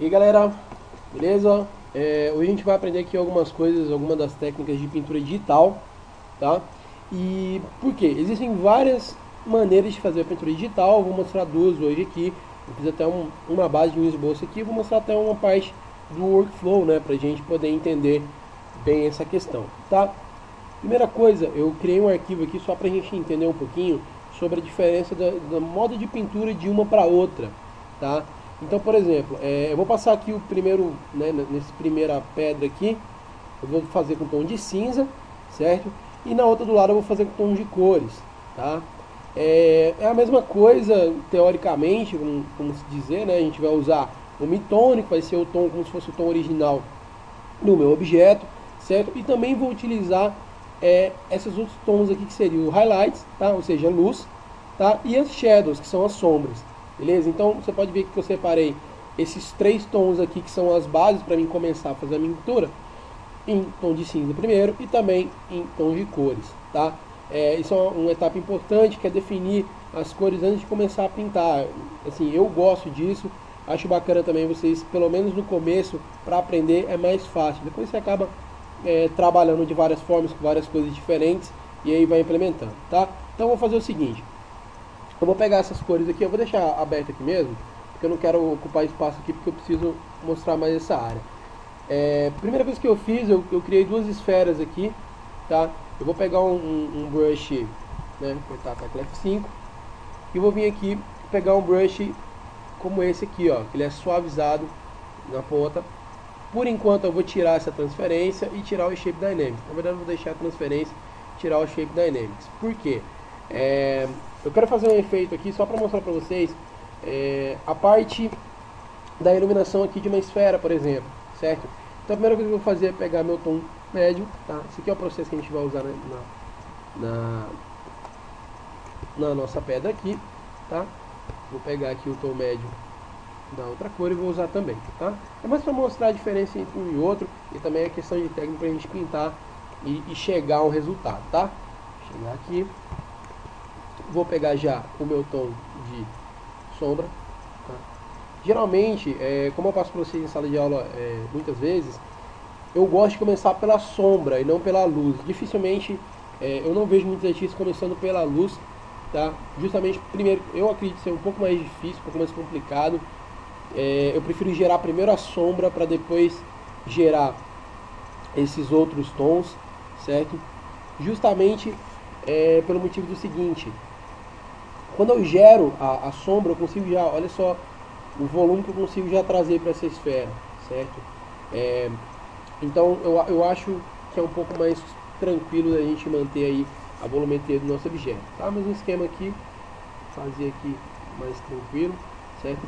E aí galera, beleza? Hoje a gente vai aprender aqui algumas coisas, algumas das técnicas de pintura digital, tá? E por quê? Existem várias maneiras de fazer a pintura digital, vou mostrar duas hoje aqui. Eu fiz até uma base de um esboço aqui, vou mostrar até uma parte do workflow, né, pra gente poder entender bem essa questão, tá? Primeira coisa, eu criei um arquivo aqui só pra gente entender um pouquinho sobre a diferença da modo de pintura de uma para outra, tá? Então, por exemplo, eu vou passar aqui o primeiro, né, nessa primeira pedra aqui, eu vou fazer com tom de cinza, certo? E na outra do lado eu vou fazer com tom de cores, tá? É a mesma coisa, teoricamente, como se dizer, né? A gente vai usar o midtone, que vai ser o tom como se fosse o tom original do meu objeto, certo? E também vou utilizar esses outros tons aqui que seriam o highlights, tá? Ou seja, a luz, tá? E as shadows, que são as sombras, beleza? Então você pode ver que eu separei esses três tons aqui que são as bases para mim começar a fazer a minha pintura em tom de cinza primeiro e também em tons de cores, tá? Isso é uma etapa importante, que é definir as cores antes de começar a pintar. Assim, eu gosto disso, acho bacana também vocês, pelo menos no começo, para aprender é mais fácil. Depois você acaba trabalhando de várias formas, com várias coisas diferentes, e aí vai implementando, tá? Então eu vou fazer o seguinte, eu vou pegar essas cores aqui, eu vou deixar aberto aqui mesmo, porque eu não quero ocupar espaço aqui, porque eu preciso mostrar mais essa área. Primeira coisa que eu fiz, eu criei duas esferas aqui, tá? Eu vou pegar um brush, né, apertar a tecla F5, e vou vir aqui pegar um brush como esse aqui, ó, que ele é suavizado na ponta. Por enquanto eu vou tirar essa transferência e tirar o Shape Dynamics. Na verdade eu vou deixar a transferência e tirar o Shape Dynamics. Por quê? Eu quero fazer um efeito aqui só para mostrar para vocês a parte da iluminação aqui de uma esfera, por exemplo, certo? Então a primeira coisa que eu vou fazer é pegar meu tom médio, tá? Esse aqui é o processo que a gente vai usar na nossa pedra aqui, tá? Vou pegar aqui o tom médio da outra cor e vou usar também, tá? É mais para mostrar a diferença entre um e outro e também a questão de técnica para a gente pintar e chegar a um resultado, tá? Chegar aqui, vou pegar já o meu tom de sombra, tá? Geralmente, como eu passo para vocês em sala de aula muitas vezes, eu gosto de começar pela sombra e não pela luz. Dificilmente eu não vejo muitos artistas começando pela luz, tá? Justamente, primeiro, eu acredito ser um pouco mais difícil, um pouco mais complicado. Eu prefiro gerar primeiro a sombra para depois gerar esses outros tons, certo? Justamente pelo motivo do seguinte, quando eu gero a sombra, eu consigo já, olha só o volume que eu consigo já trazer para essa esfera, certo? Então eu acho que é um pouco mais tranquilo da gente manter aí a volumetria do nosso objeto, tá? Mesmo esquema aqui, fazer aqui mais tranquilo, certo?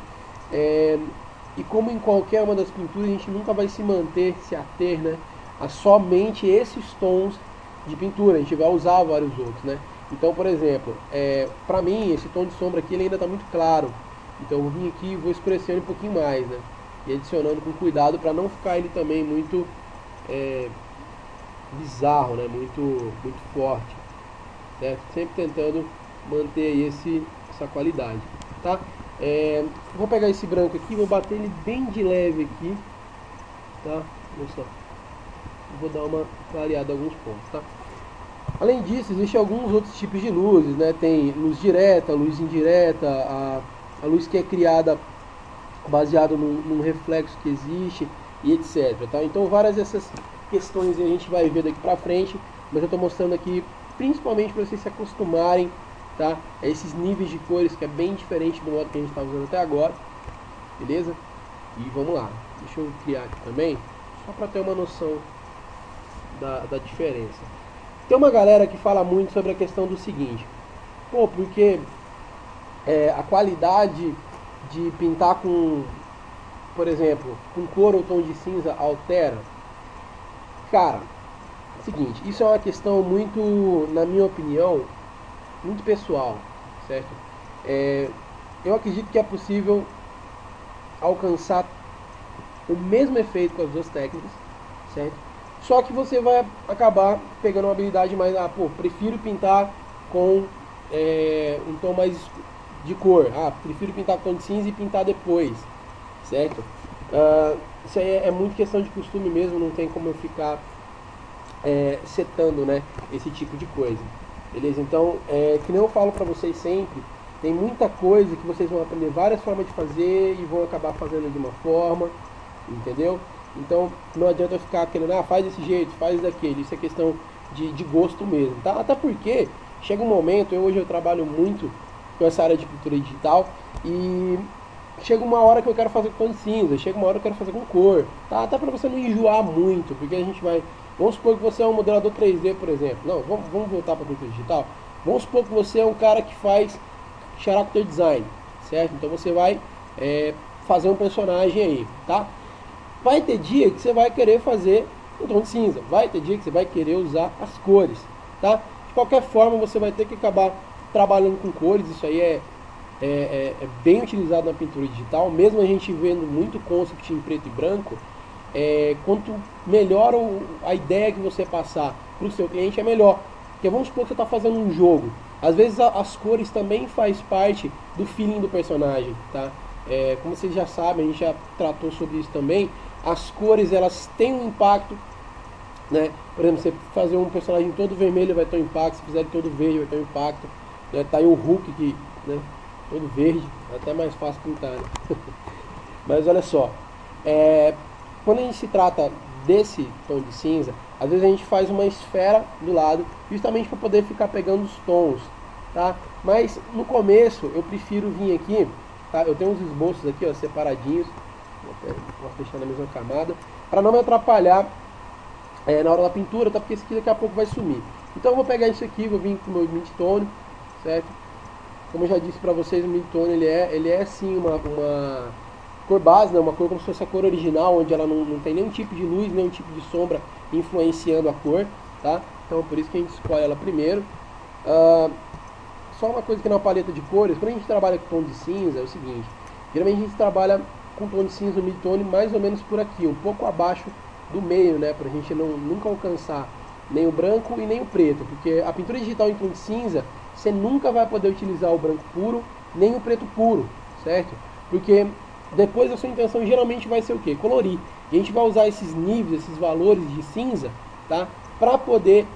E como em qualquer uma das pinturas, a gente nunca vai se ater, né, a somente esses tons de pintura, a gente vai usar vários outros, né? Então, por exemplo, para mim, esse tom de sombra aqui ele ainda está muito claro, então eu vou vir aqui e vou escurecendo um pouquinho mais, né? E adicionando com cuidado para não ficar ele também muito bizarro, né? Muito forte, certo? Sempre tentando manter aí essa qualidade, tá? Vou pegar esse branco aqui, vou bater ele bem de leve aqui, tá? Olha só. Vou dar uma clareada em alguns pontos, tá? Além disso, existem alguns outros tipos de luzes, né? Tem luz direta, luz indireta, a luz que é criada baseada num reflexo que existe e etc, tá? Então várias dessas questões a gente vai ver daqui pra frente, mas eu estou mostrando aqui principalmente para vocês se acostumarem, tá? Esses níveis de cores que é bem diferente do modo que a gente está usando até agora, beleza? E vamos lá, deixa eu criar aqui também, só para ter uma noção da diferença. Tem uma galera que fala muito sobre a questão do seguinte, pô, porque a qualidade de pintar com, por exemplo, com cor ou tom de cinza altera. Cara, seguinte, isso é uma questão muito, na minha opinião, muito pessoal, certo? Eu acredito que é possível alcançar o mesmo efeito com as duas técnicas, certo? Só que você vai acabar pegando uma habilidade mais, prefiro pintar com um tom mais de cor, prefiro pintar com tom de cinza e pintar depois, certo? Isso aí é muito questão de costume mesmo, não tem como eu ficar setando, né, esse tipo de coisa. Beleza? Então, que nem eu falo pra vocês sempre, tem muita coisa que vocês vão aprender várias formas de fazer e vão acabar fazendo de uma forma, entendeu? Então, não adianta eu ficar querendo, faz desse jeito, faz daquele. Isso é questão de gosto mesmo, tá? Até porque chega um momento, hoje eu trabalho muito com essa área de pintura digital e chega uma hora que eu quero fazer com tom de cinza, chega uma hora que eu quero fazer com cor, tá? Até para você não enjoar muito, porque a gente vai... Vamos supor que você é um modelador 3D, por exemplo. Não, vamos voltar para a pintura digital. Vamos supor que você é um cara que faz character design, certo? Então você vai fazer um personagem aí, tá? Vai ter dia que você vai querer fazer um tom de cinza, vai ter dia que você vai querer usar as cores, tá? De qualquer forma, você vai ter que acabar trabalhando com cores, isso aí é bem utilizado na pintura digital, mesmo a gente vendo muito concept em preto e branco, quanto melhor a ideia que você passar para o seu cliente, é melhor. Porque vamos supor que você está fazendo um jogo, às vezes as cores também faz parte do feeling do personagem, tá? Como vocês já sabem, a gente já tratou sobre isso também, as cores elas têm um impacto, né? Por exemplo, você fazer um personagem todo vermelho vai ter um impacto, se fizer ele todo verde vai ter um impacto, né? Tá aí o Hulk que, né, todo verde, é até mais fácil pintar, né? Mas olha só, quando a gente se trata desse tom de cinza, às vezes a gente faz uma esfera do lado, justamente para poder ficar pegando os tons, tá? Mas no começo eu prefiro vir aqui, tá? Eu tenho uns esboços aqui, ó, separadinhos, posso deixar na mesma camada, para não me atrapalhar na hora da pintura, tá? Porque esse aqui daqui a pouco vai sumir. Então eu vou pegar isso aqui, vou vir com o meu mid-tone, certo? Como eu já disse para vocês, o mid-tone ele é sim uma cor base, né? Uma cor como se fosse a cor original, onde ela não tem nenhum tipo de luz, nenhum tipo de sombra influenciando a cor, tá? Então por isso que a gente escolhe ela primeiro. Só uma coisa aqui na paleta de cores, quando a gente trabalha com tom de cinza, é o seguinte, geralmente a gente trabalha com tom de cinza, o mid-tone mais ou menos por aqui, um pouco abaixo do meio, né, pra gente nunca alcançar nem o branco e nem o preto, porque a pintura digital em tom de cinza, você nunca vai poder utilizar o branco puro, nem o preto puro, certo? Porque depois a sua intenção geralmente vai ser o quê? Colorir. E a gente vai usar esses níveis, esses valores de cinza, tá? Para poder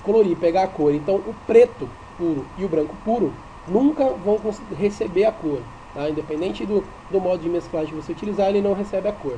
colorir, pegar a cor. Então o preto puro e o branco puro nunca vão receber a cor, tá? Independente do modo de mesclagem que você utilizar, ele não recebe a cor.